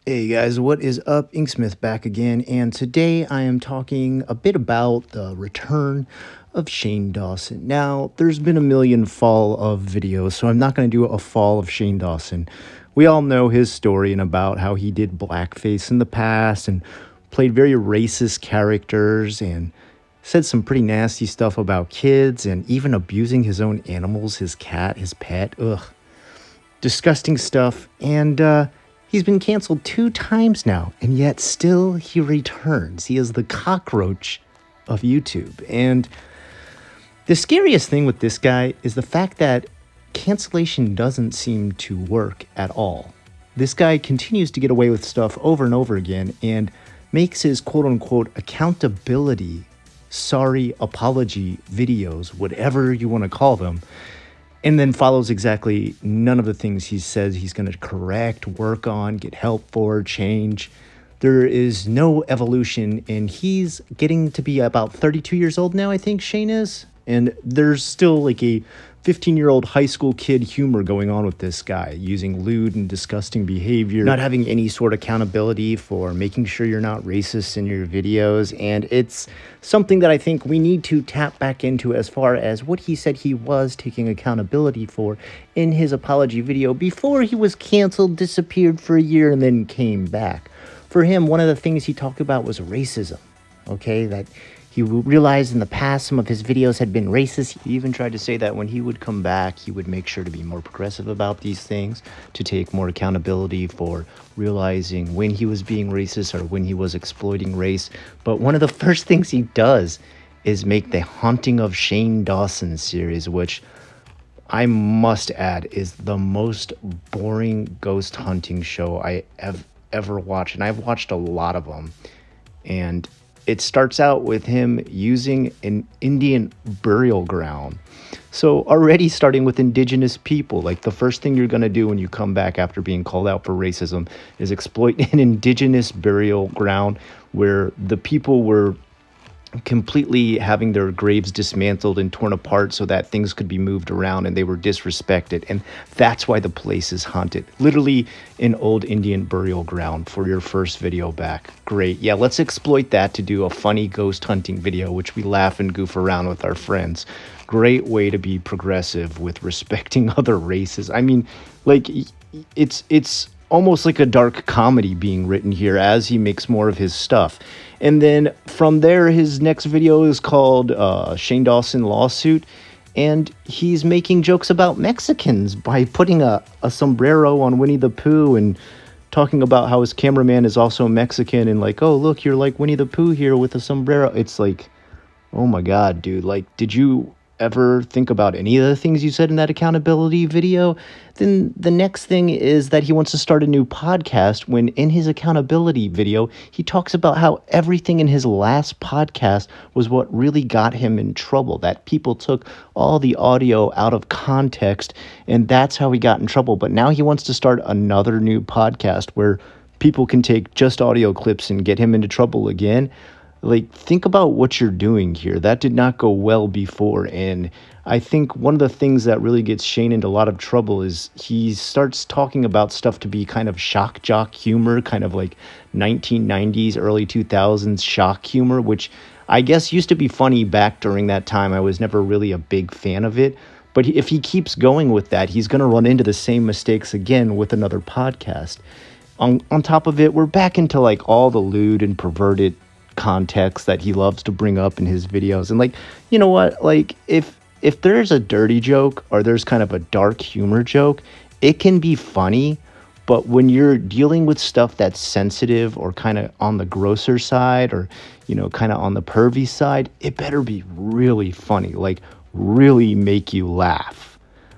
Hey guys, what is up? Inksmith back again, and today I am talking a bit about the return of Shane Dawson. Now, there's been a million fall of videos, so I'm not going to do a fall of Shane Dawson. We all know his story and about how he did blackface in the past and played very racist characters and said some pretty nasty stuff about kids and even abusing his own animals, his cat, his pet. Ugh. Disgusting stuff, and he's been canceled 2 times now, and yet still he returns. He is the cockroach of YouTube. And the scariest thing with this guy is the fact that cancellation doesn't seem to work at all. This guy continues to get away with stuff over and over again and makes his quote-unquote accountability, apology videos, whatever you want to call them, and then follows exactly none of the things he says he's going to correct, work on, get help for, change. There is no evolution, and he's getting to be about 32 years old now, I think Shane is. And there's still like a 15-year-old high school kid humor going on with this guy, using lewd and disgusting behavior, not having any sort of accountability for making sure you're not racist in your videos. And it's something that I think we need to tap back into as far as what he said he was taking accountability for in his apology video before he was canceled, disappeared for a year, and then came back. For him, one of the things he talked about was racism, okay? That he realized in the past some of his videos had been racist. He even tried to say that when he would come back, he would make sure to be more progressive about these things, to take more accountability for realizing when he was being racist or when he was exploiting race. But one of the first things he does is make the Haunting of Shane Dawson series, which I must add is the most boring ghost hunting show I have ever watched. And I've watched a lot of them. And it starts out with him using an Indian burial ground. So already starting with indigenous people, like the first thing you're going to do when you come back after being called out for racism is exploit an indigenous burial ground where the people were completely having their graves dismantled and torn apart so that things could be moved around, and they were disrespected. And that's why the place is haunted. Literally an old Indian burial ground for your first video back. Great. Yeah, let's exploit that to do a funny ghost hunting video, which we laugh and goof around with our friends. Great way to be progressive with respecting other races. I mean, like, it's almost like a dark comedy being written here as he makes more of his stuff. And then from there, his next video is called Shane Dawson Lawsuit. And he's making jokes about Mexicans by putting a sombrero on Winnie the Pooh and talking about how his cameraman is also Mexican and like, oh, look, you're like Winnie the Pooh here with a sombrero. It's like, oh my God, dude. Like, did you ever think about any of the things you said in that accountability video? Then the next thing is that he wants to start a new podcast, when in his accountability video he talks about how everything in his last podcast was what really got him in trouble, that people took all the audio out of context and that's how he got in trouble. But now he wants to start another new podcast where people can take just audio clips and get him into trouble again. Like, think about what you're doing here. That did not go well before. And I think one of the things that really gets Shane into a lot of trouble is he starts talking about stuff to be kind of shock jock humor, kind of like 1990s, early 2000s shock humor, which I guess used to be funny back during that time. I was never really a big fan of it. But if he keeps going with that, he's going to run into the same mistakes again with another podcast. On top of it, we're back into like all the lewd and perverted context that he loves to bring up in his videos. And like, you know what, like if there's a dirty joke or there's kind of a dark humor joke, it can be funny. But when you're dealing with stuff that's sensitive or kind of on the grosser side or, you know, kind of on the pervy side, it better be really funny, like really make you laugh.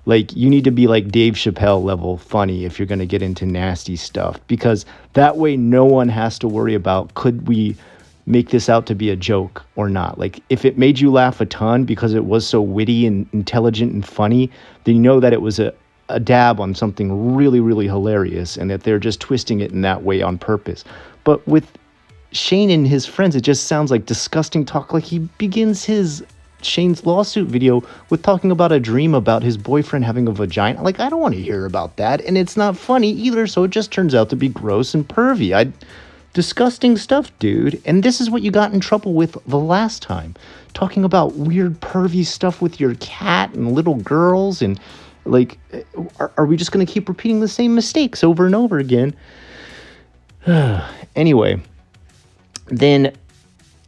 Like, you need to be like Dave Chappelle level funny if you're going to get into nasty stuff, because that way no one has to worry about, could we make this out to be a joke or not. Like, if it made you laugh a ton because it was so witty and intelligent and funny, then you know that it was a dab on something really, really hilarious and that they're just twisting it in that way on purpose. But with Shane and his friends, it just sounds like disgusting talk. Like, he begins his Shane's lawsuit video with talking about a dream about his boyfriend having a vagina. Like, I don't want to hear about that. And it's not funny either, so it just turns out to be gross and pervy. Disgusting stuff, dude. And this is what you got in trouble with the last time. Talking about weird, pervy stuff with your cat and little girls. And, like, are we just going to keep repeating the same mistakes over and over again? Anyway, then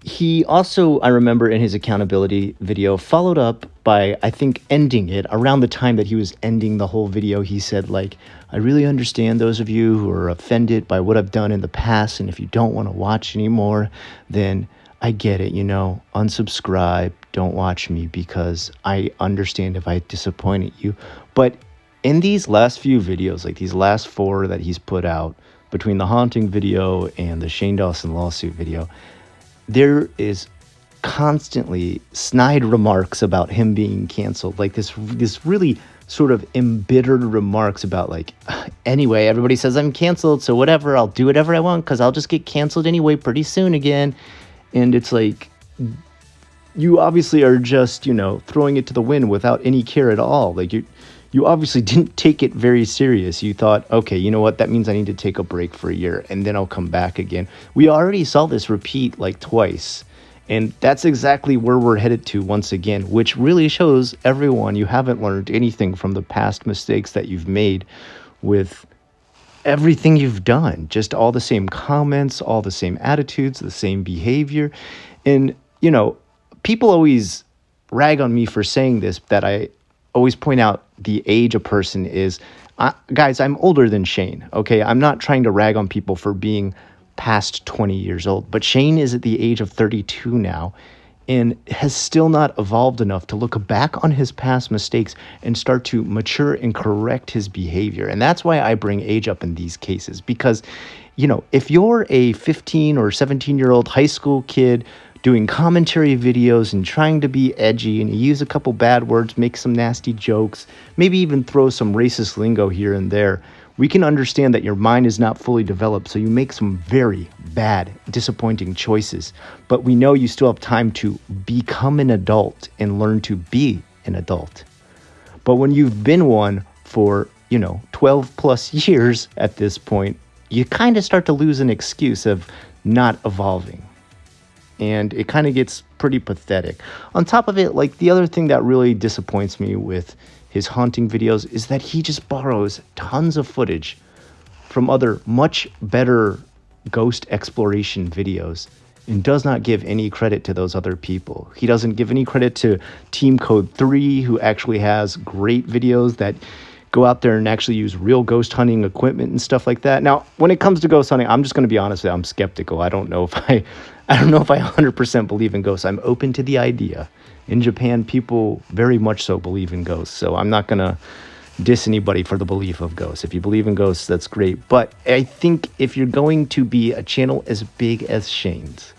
he also, I remember in his accountability video, followed up by, I think, ending it. Around the time that he was ending the whole video, he said, like, I really understand those of you who are offended by what I've done in the past, and if you don't want to watch anymore, then I get it, unsubscribe, don't watch me, because I understand if I disappointed you. But in these last few videos, like these last 4 that he's put out, between the haunting video and the Shane Dawson lawsuit video, there is constantly snide remarks about him being canceled. Like this really sort of embittered remarks about, like, anyway, everybody says I'm canceled, so whatever, I'll do whatever I want because I'll just get canceled anyway pretty soon again. And it's like, you obviously are just, throwing it to the wind without any care at all. Like, you obviously didn't take it very serious. You thought, okay, you know what? That means I need to take a break for a year and then I'll come back again. We already saw this repeat like twice. And that's exactly where we're headed to once again, which really shows everyone you haven't learned anything from the past mistakes that you've made with everything you've done. Just all the same comments, all the same attitudes, the same behavior. And, people always rag on me for saying this, that I always point out the age a person is. Guys, I'm older than Shane, okay? I'm not trying to rag on people for being past 20 years old, but Shane is at the age of 32 now and has still not evolved enough to look back on his past mistakes and start to mature and correct his behavior. And that's why I bring age up in these cases, because, if you're a 15 or 17-year-old high school kid doing commentary videos and trying to be edgy, and you use a couple bad words, make some nasty jokes, maybe even throw some racist lingo here and there, we can understand that your mind is not fully developed, so you make some very bad, disappointing choices. But we know you still have time to become an adult and learn to be an adult. But when you've been one for, 12 plus years at this point, you kind of start to lose an excuse of not evolving. And it kind of gets pretty pathetic. On top of it, like, the other thing that really disappoints me with his haunting videos is that he just borrows tons of footage from other much better ghost exploration videos and does not give any credit to those other people. He doesn't give any credit to Team Code 3, who actually has great videos that go out there and actually use real ghost hunting equipment and stuff like that. Now, when it comes to ghost hunting, I'm just going to be honest with you, I'm skeptical. I don't know if I 100% believe in ghosts. I'm open to the idea. In Japan, people very much so believe in ghosts. So I'm not going to diss anybody for the belief of ghosts. If you believe in ghosts, that's great. But I think if you're going to be a channel as big as Shane's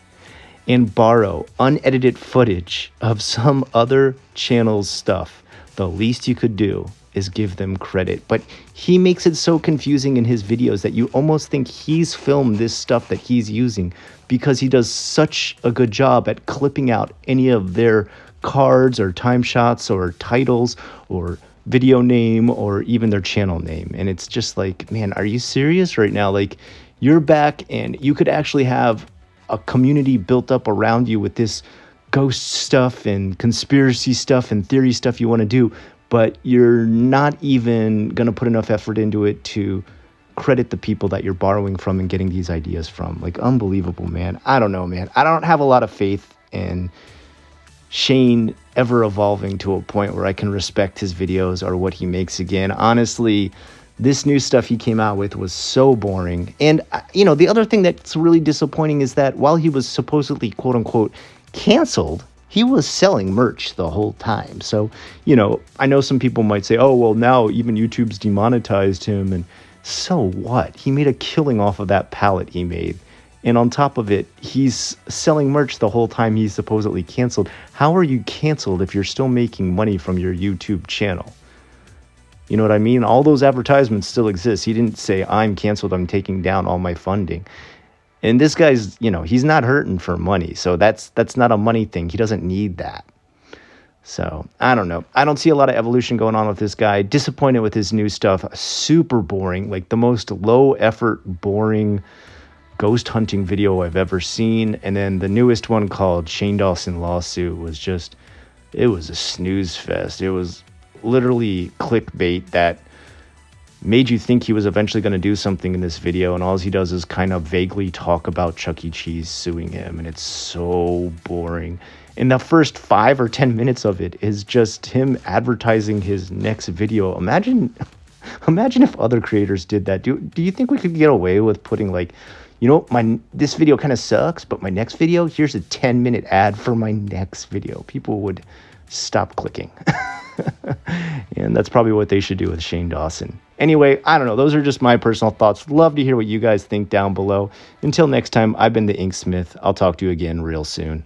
and borrow unedited footage of some other channel's stuff, the least you could do is give them credit. But he makes it so confusing in his videos that you almost think he's filmed this stuff that he's using, because he does such a good job at clipping out any of their cards or time shots or titles or video name or even their channel name. And it's just like, man, are you serious right now? Like, you're back and you could actually have a community built up around you with this ghost stuff and conspiracy stuff and theory stuff you want to do, but you're not even going to put enough effort into it to credit the people that you're borrowing from and getting these ideas from. Like, unbelievable, man. I don't know, man. I don't have a lot of faith in Shane ever evolving to a point where I can respect his videos or what he makes again. Honestly, this new stuff he came out with was so boring. And, the other thing that's really disappointing is that while he was supposedly, quote unquote, canceled, he was selling merch the whole time. So, I know some people might say, oh, well, now even YouTube's demonetized him. And so what? He made a killing off of that palette he made. And on top of it, he's selling merch the whole time he's supposedly canceled. How are you canceled if you're still making money from your YouTube channel? You know what I mean? All those advertisements still exist. He didn't say, I'm canceled, I'm taking down all my funding. And this guy's, he's not hurting for money. So that's not a money thing. He doesn't need that. So, I don't know. I don't see a lot of evolution going on with this guy. Disappointed with his new stuff. Super boring. Like the most low effort, boring ghost hunting video I've ever seen. And then the newest one called Shane Dawson Lawsuit was just, it was a snooze fest. It was literally clickbait that made you think he was eventually going to do something in this video, and all he does is kind of vaguely talk about Chuck E. Cheese suing him, and it's so boring. And the first 5 or 10 minutes of it is just him advertising his next video. Imagine if other creators did that. Do you think we could get away with putting like, this video kind of sucks, but my next video, here's a 10-minute ad for my next video. People would stop clicking. And that's probably what they should do with Shane Dawson. Anyway, I don't know. Those are just my personal thoughts. Love to hear what you guys think down below. Until next time, I've been the Inksmith. I'll talk to you again real soon.